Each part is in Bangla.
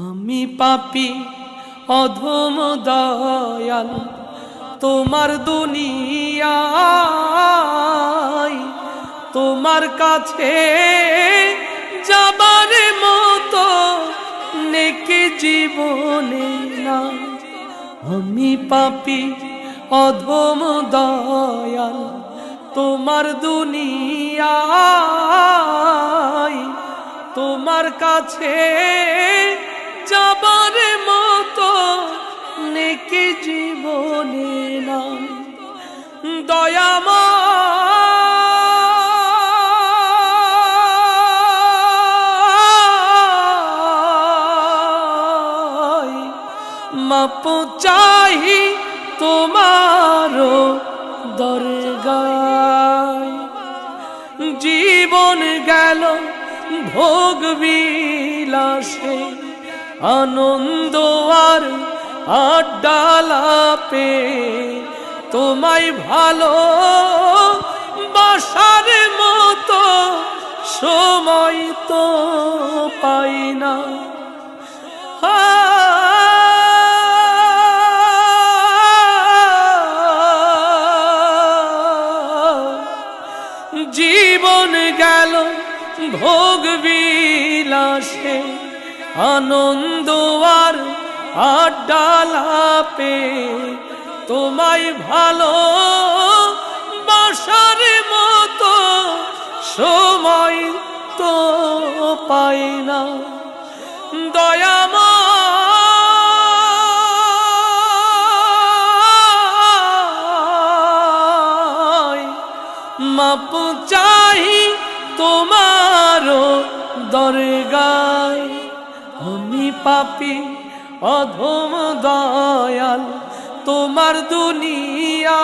আমি পাপী অধম দয়াল তোমার দুনিয়ায়, তোমার কাছে যাবার মতো নেকি জীবনে না। আমি পাপী অধম দয়াল তোমার দুনিয়ায়, তোমার কাছে যাবার মতো নেকি জীবনে না। দয়াময় মাপ চাহি তোমার দরগায়, জীবন গেল ভোগ বিলাসে, আনন্দ আর আড্ডালাপে, তোমায় ভালো বাসার মতো সময় তো পাই না। জীবন গেল ভোগ বিলাসে, আনন্দ আর আড্ডালাপে, তোমায় ভালো বাসার মতো সময় তো পাই না। দয়াময় মাপ চাহি তোমার দরগায়, আমি পাপী অধম দয়াল তোমার দুনিয়ায়,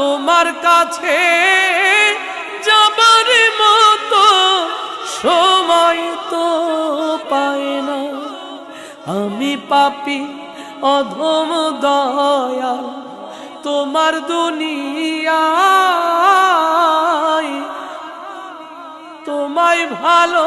তোমার কাছে যাবার মতো সময় তো পাই না। আমি পাপী অধম দয়াল তোমার দুনিয়ায়, তোমায় ভালো